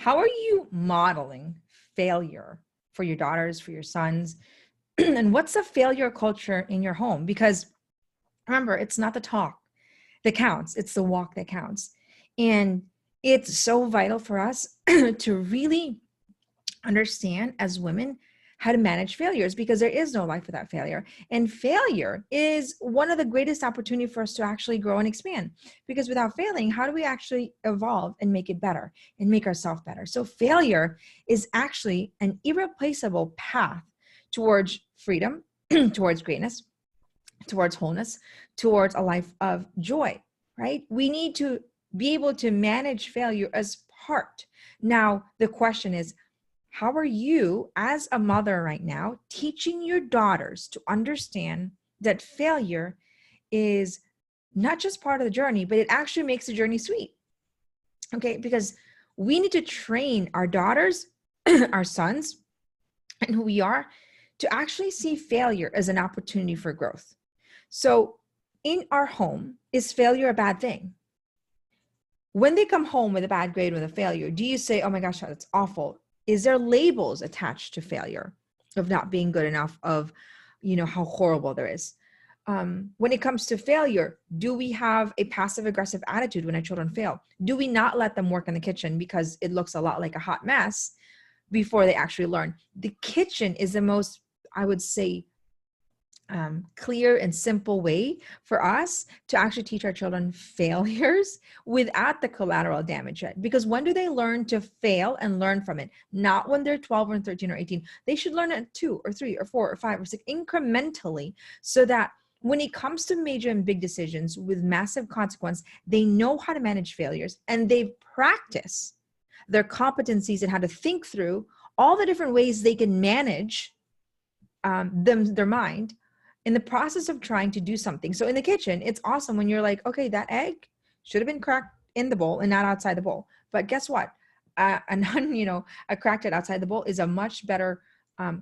how are you modeling failure for your daughters, for your sons? And what's the failure culture in your home? Because remember, it's not the talk that counts, it's the walk that counts. And it's so vital for us to really understand as women how to manage failures, because there is no life without failure. And failure is one of the greatest opportunity for us to actually grow and expand, because without failing, how do we actually evolve and make it better and make ourselves better? So failure is actually an irreplaceable path towards freedom, towards greatness, towards wholeness, towards a life of joy, right? We need to be able to manage failure as part. Now, the question is, how are you as a mother right now teaching your daughters to understand that failure is not just part of the journey, but it actually makes the journey sweet? Okay, because we need to train our daughters, our sons, and who we are to actually see failure as an opportunity for growth. So in our home, is failure a bad thing? When they come home with a bad grade, with a failure, do you say, oh my gosh, that's awful? Is there labels attached to failure of not being good enough, of, how horrible there is? When it comes to failure, do we have a passive aggressive attitude when our children fail? Do we not let them work in the kitchen because it looks a lot like a hot mess before they actually learn? The kitchen is the most, I would say, clear and simple way for us to actually teach our children failures without the collateral damage. Because when do they learn to fail and learn from it? Not when they're 12 or 13 or 18. They should learn at 2 or 3 or 4 or 5 or 6 incrementally, so that when it comes to major and big decisions with massive consequence, they know how to manage failures, and they practice their competencies and how to think through all the different ways they can manage their mind in the process of trying to do something. So in the kitchen, it's awesome when you're like, okay, that egg should have been cracked in the bowl and not outside the bowl. But guess what? A cracked it outside the bowl is a much better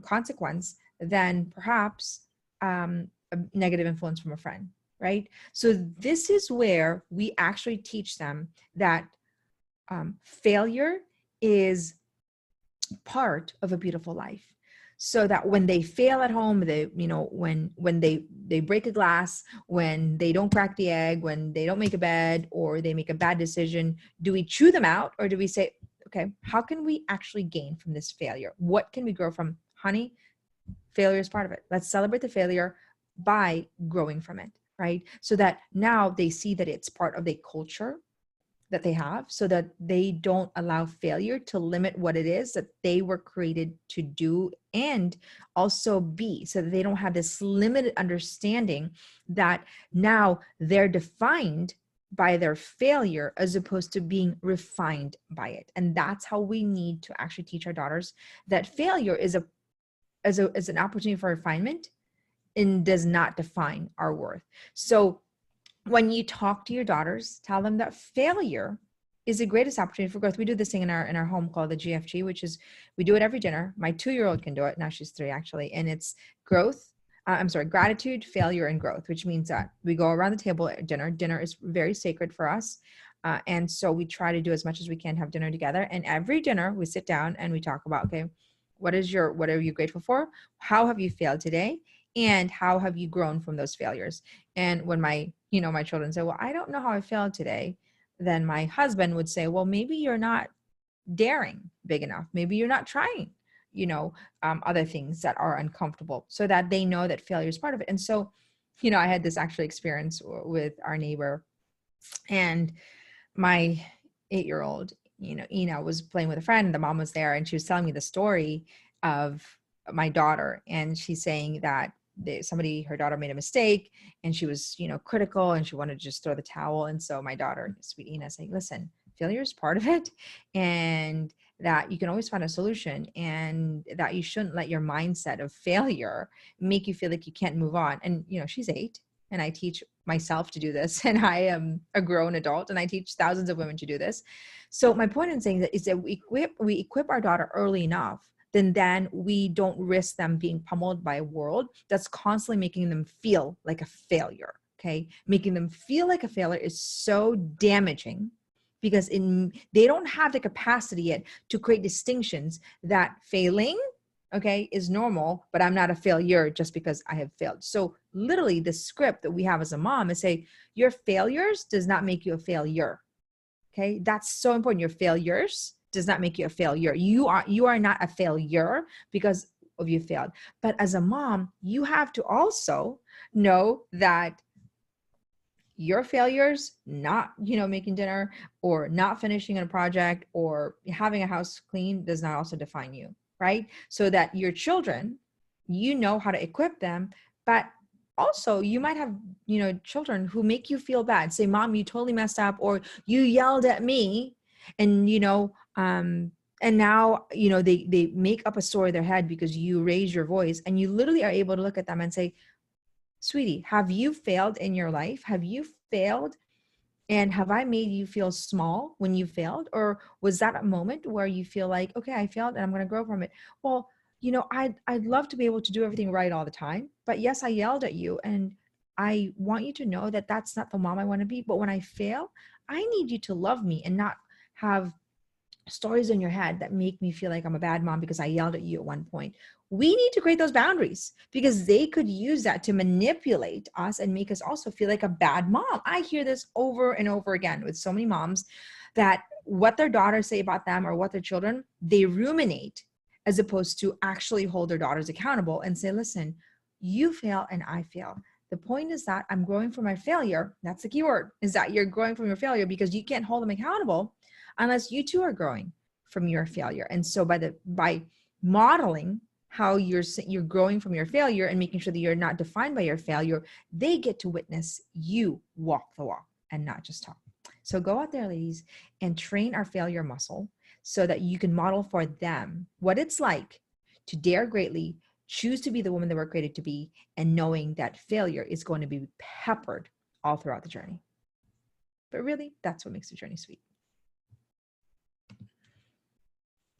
consequence than perhaps a negative influence from a friend, right? So this is where we actually teach them that failure is part of a beautiful life. So that when they fail at home, when they break a glass, when they don't crack the egg, when they don't make a bed, or they make a bad decision, do we chew them out, or do we say, okay, how can we actually gain from this failure? What can we grow from? Honey, failure is part of it. Let's celebrate the failure by growing from it, right? So that now they see that it's part of a culture that they have, so that they don't allow failure to limit what it is that they were created to do and also be, so that they don't have this limited understanding that now they're defined by their failure as opposed to being refined by it. And that's how we need to actually teach our daughters that failure is an opportunity for refinement and does not define our worth. So when you talk to your daughters, tell them that failure is the greatest opportunity for growth. We do this thing in our home called the GFG, which is, we do it every dinner. My 2-year-old can do it. Now she's 3 actually. And it's gratitude, failure, and growth, which means that we go around the table at dinner. Dinner is very sacred for us. And so we try to do as much as we can, have dinner together. And every dinner we sit down and we talk about, okay, what are you grateful for? How have you failed today? And how have you grown from those failures? And when my children say, well, I don't know how I failed today, then my husband would say, well, maybe you're not daring big enough. Maybe you're not trying, other things that are uncomfortable, so that they know that failure is part of it. And so, I had this actually experience with our neighbor, and my 8-year-old, Ina, was playing with a friend, and the mom was there, and she was telling me the story of my daughter. And she's saying that her daughter made a mistake, and she was, critical, and she wanted to just throw the towel. And so my daughter, sweet Ina, saying, listen, failure is part of it, and that you can always find a solution, and that you shouldn't let your mindset of failure make you feel like you can't move on. And, she's 8, and I teach myself to do this, and I am a grown adult, and I teach thousands of women to do this. So my point in saying that is that we equip our daughter early enough, then we don't risk them being pummeled by a world that's constantly making them feel like a failure, okay? Making them feel like a failure is so damaging, because they don't have the capacity yet to create distinctions that failing, okay, is normal, but I'm not a failure just because I have failed. So literally the script that we have as a mom is say, your failures does not make you a failure. Okay. That's so important. Your failures does not make you a failure. You are not a failure because of you failed. But as a mom, you have to also know that your failures, not, making dinner or not finishing a project or having a house clean, does not also define you, right? So that your children, how to equip them, but also you might have, children who make you feel bad. Say, mom, you totally messed up, or you yelled at me, and, and now, they make up a story in their head because you raise your voice, and you literally are able to look at them and say, sweetie, have you failed in your life? Have you failed? And have I made you feel small when you failed? Or was that a moment where you feel like, okay, I failed and I'm going to grow from it? Well, I'd love to be able to do everything right all the time. But yes, I yelled at you. And I want you to know that that's not the mom I want to be. But when I fail, I need you to love me and not have stories in your head that make me feel like I'm a bad mom because I yelled at you at one point. We need to create those boundaries because they could use that to manipulate us and make us also feel like a bad mom. I hear this over and over again with so many moms that what their daughters say about them or what their children, they ruminate as opposed to actually hold their daughters accountable and say, listen, you fail and I fail. The point is that I'm growing from my failure. That's the key word, is that you're growing from your failure because you can't hold them accountable unless you too are growing from your failure. And so by modeling how you're growing from your failure and making sure that you're not defined by your failure, they get to witness you walk the walk and not just talk. So go out there, ladies, and train our failure muscle so that you can model for them what it's like to dare greatly, choose to be the woman that we're created to be, and knowing that failure is going to be peppered all throughout the journey. But really, that's what makes the journey sweet.